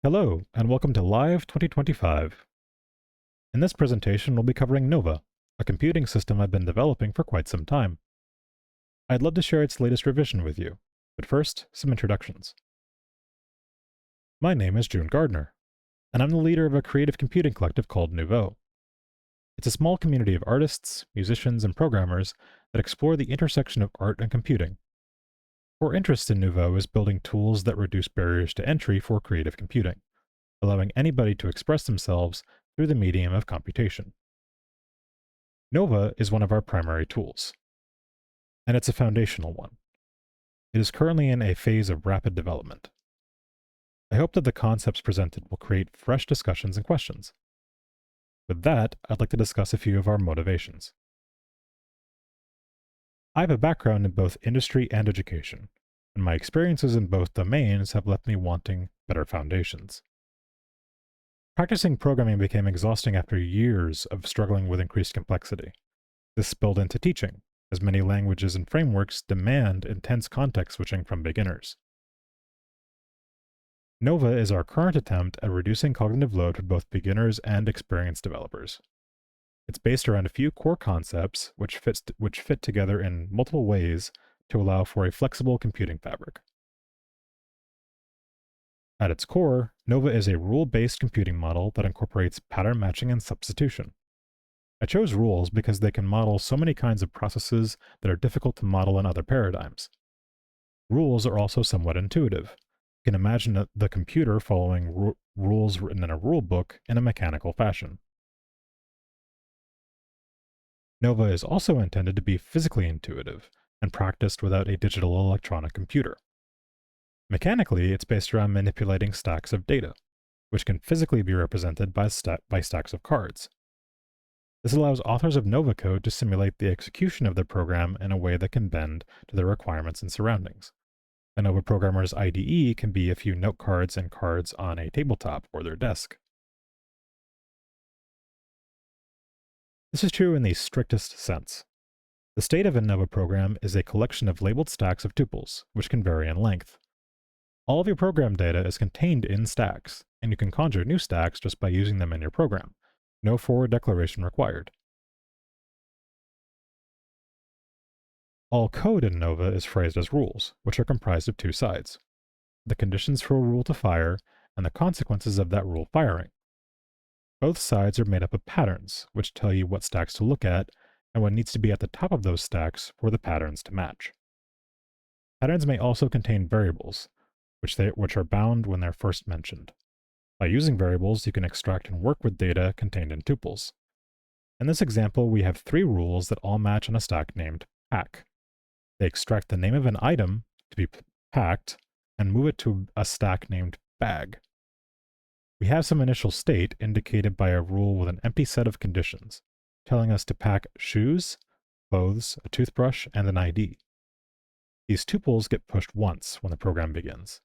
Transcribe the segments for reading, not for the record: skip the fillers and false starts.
Hello, and welcome to Live 2025. In this presentation, we'll be covering Nova, a computing system I've been developing for quite some time. I'd love to share its latest revision with you, but first, some introductions. My name is Gardner, and I'm the leader of a creative computing collective called Nouveau. It's a small community of artists, musicians, and programmers that explore the intersection of art and computing. Our interest in Nouveau is building tools that reduce barriers to entry for creative computing, allowing anybody to express themselves through the medium of computation. Nova is one of our primary tools, and it's a foundational one. It is currently in a phase of rapid development. I hope that the concepts presented will create fresh discussions and questions. With that, I'd like to discuss a few of our motivations. I have a background in both industry and education, and my experiences in both domains have left me wanting better foundations. Practicing programming became exhausting after years of struggling with increased complexity. This spilled into teaching, as many languages and frameworks demand intense context switching from beginners. Nova is our current attempt at reducing cognitive load for both beginners and experienced developers. It's based around a few core concepts which fit together in multiple ways to allow for a flexible computing fabric. At its core, Nova is a rule-based computing model that incorporates pattern matching and substitution. I chose rules because they can model so many kinds of processes that are difficult to model in other paradigms. Rules are also somewhat intuitive. You can imagine the computer following rules written in a rule book in a mechanical fashion. Nova is also intended to be physically intuitive and practiced without a digital electronic computer. Mechanically, it's based around manipulating stacks of data, which can physically be represented by stacks of cards. This allows authors of Nova code to simulate the execution of their program in a way that can bend to their requirements and surroundings. A Nova programmer's IDE can be a few note cards and cards on a tabletop or their desk. This is true in the strictest sense. The state of a Nova program is a collection of labeled stacks of tuples, which can vary in length. All of your program data is contained in stacks, and you can conjure new stacks just by using them in your program. No forward declaration required. All code in Nova is phrased as rules, which are comprised of two sides: the conditions for a rule to fire and the consequences of that rule firing. Both sides are made up of patterns, which tell you what stacks to look at and what needs to be at the top of those stacks for the patterns to match. Patterns may also contain variables, which are bound when they're first mentioned. By using variables, you can extract and work with data contained in tuples. In this example, we have three rules that all match on a stack named pack. They extract the name of an item to be packed and move it to a stack named bag. We have some initial state indicated by a rule with an empty set of conditions, telling us to pack shoes, clothes, a toothbrush, and an ID. These tuples get pushed once when the program begins.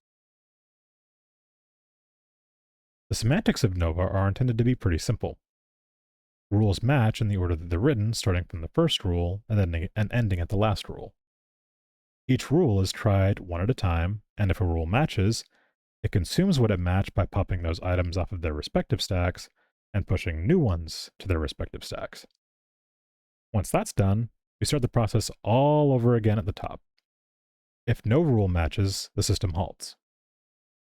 The semantics of Nova are intended to be pretty simple. Rules match in the order that they're written, starting from the first rule and ending at the last rule. Each rule is tried one at a time, and if a rule matches, it consumes what it matched by popping those items off of their respective stacks and pushing new ones to their respective stacks. Once that's done, we start the process all over again at the top. If no rule matches, the system halts.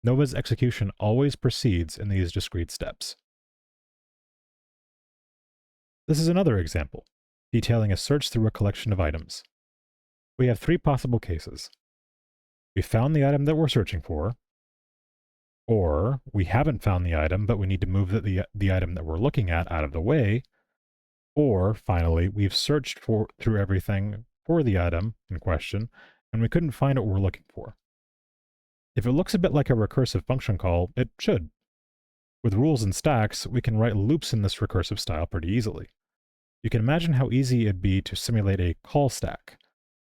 Nova's execution always proceeds in these discrete steps. This is another example, detailing a search through a collection of items. We have three possible cases. We found the item that we're searching for, or we haven't found the item, but we need to move the item that we're looking at out of the way, or finally, we've searched through everything for the item in question, and we couldn't find what we're looking for. If it looks a bit like a recursive function call, it should. With rules and stacks, we can write loops in this recursive style pretty easily. You can imagine how easy it'd be to simulate a call stack,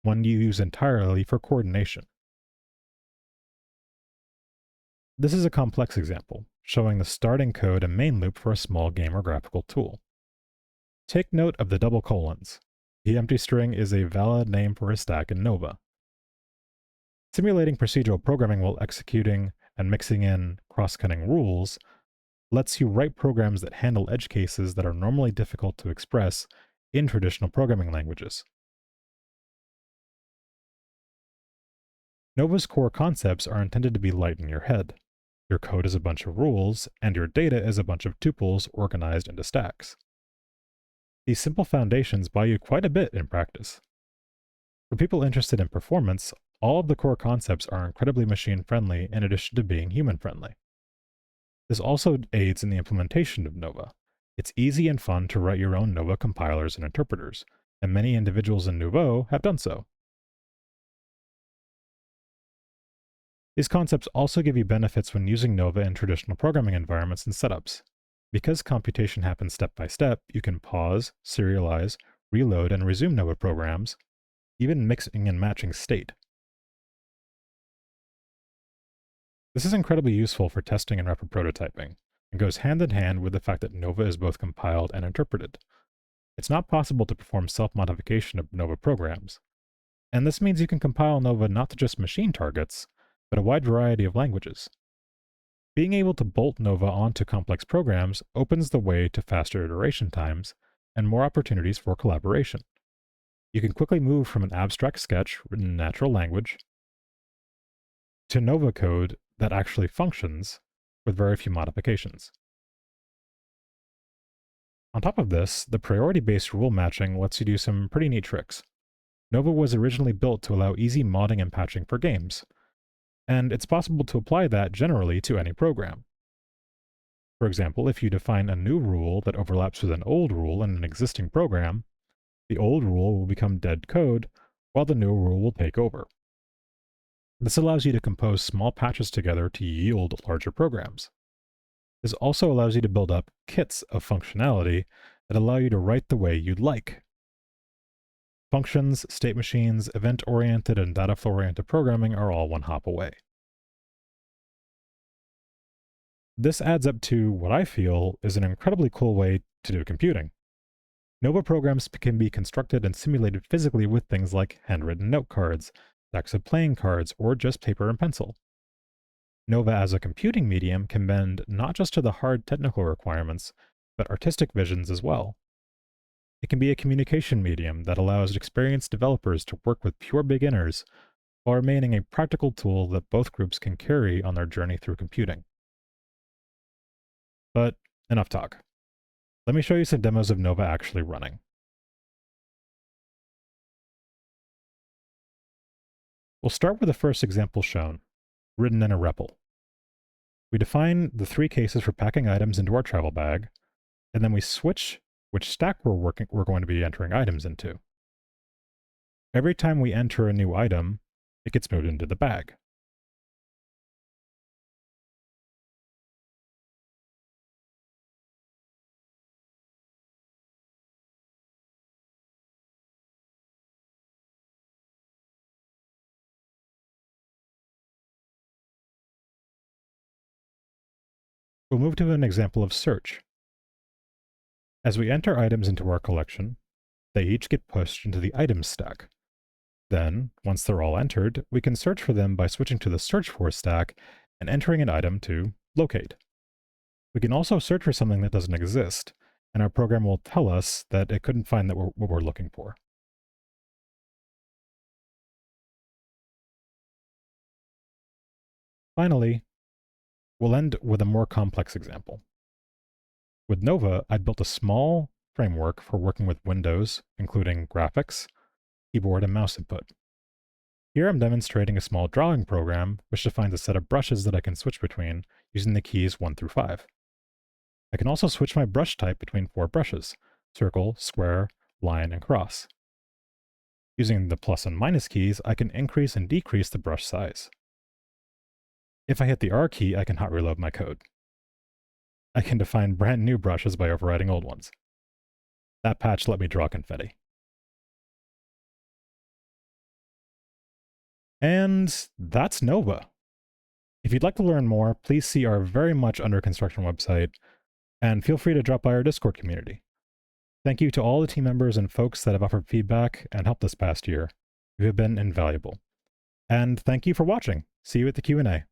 one you use entirely for coordination. This is a complex example, showing the starting code and main loop for a small game or graphical tool. Take note of the double colons. The empty string is a valid name for a stack in Nova. Simulating procedural programming while executing and mixing in cross-cutting rules lets you write programs that handle edge cases that are normally difficult to express in traditional programming languages. Nova's core concepts are intended to be light in your head. Your code is a bunch of rules, and your data is a bunch of tuples organized into stacks. These simple foundations buy you quite a bit in practice. For people interested in performance, all of the core concepts are incredibly machine-friendly in addition to being human-friendly. This also aids in the implementation of Nova. It's easy and fun to write your own Nova compilers and interpreters, and many individuals in Nouveau have done so. These concepts also give you benefits when using Nova in traditional programming environments and setups. Because computation happens step by step, you can pause, serialize, reload, and resume Nova programs, even mixing and matching state. This is incredibly useful for testing and rapid prototyping, and goes hand in hand with the fact that Nova is both compiled and interpreted. It's not possible to perform self-modification of Nova programs, and this means you can compile Nova not to just machine targets, but a wide variety of languages. Being able to bolt Nova onto complex programs opens the way to faster iteration times and more opportunities for collaboration. You can quickly move from an abstract sketch written in natural language to Nova code that actually functions with very few modifications. On top of this, the priority-based rule matching lets you do some pretty neat tricks. Nova was originally built to allow easy modding and patching for games, and it's possible to apply that generally to any program. For example, if you define a new rule that overlaps with an old rule in an existing program, the old rule will become dead code, while the new rule will take over. This allows you to compose small patches together to yield larger programs. This also allows you to build up kits of functionality that allow you to write the way you'd like. Functions, state machines, event-oriented, and data flow-oriented programming are all one hop away. This adds up to what I feel is an incredibly cool way to do computing. Nova programs can be constructed and simulated physically with things like handwritten note cards, stacks of playing cards, or just paper and pencil. Nova as a computing medium can bend not just to the hard technical requirements, but artistic visions as well. It can be a communication medium that allows experienced developers to work with pure beginners while remaining a practical tool that both groups can carry on their journey through computing. But enough talk. Let me show you some demos of Nova actually running. We'll start with the first example shown, written in a REPL. We define the 3 cases for packing items into our travel bag, and then we switch which stack we're going to be entering items into. Every time we enter a new item, it gets moved into the bag. We'll move to an example of search. As we enter items into our collection, they each get pushed into the items stack. Then, once they're all entered, we can search for them by switching to the search for stack and entering an item to locate. We can also search for something that doesn't exist, and our program will tell us that it couldn't find what we're looking for. Finally, we'll end with a more complex example. With Nova, I built a small framework for working with Windows, including graphics, keyboard, and mouse input. Here I'm demonstrating a small drawing program which defines a set of brushes that I can switch between using the keys 1 through 5. I can also switch my brush type between 4 brushes: circle, square, line, and cross. Using the plus and minus keys, I can increase and decrease the brush size. If I hit the R key, I can hot reload my code. I can define brand new brushes by overriding old ones. That patch let me draw confetti. And that's Nova. If you'd like to learn more, please see our very much under construction website, and feel free to drop by our Discord community. Thank you to all the team members and folks that have offered feedback and helped this past year. You have been invaluable. And thank you for watching. See you at the Q&A.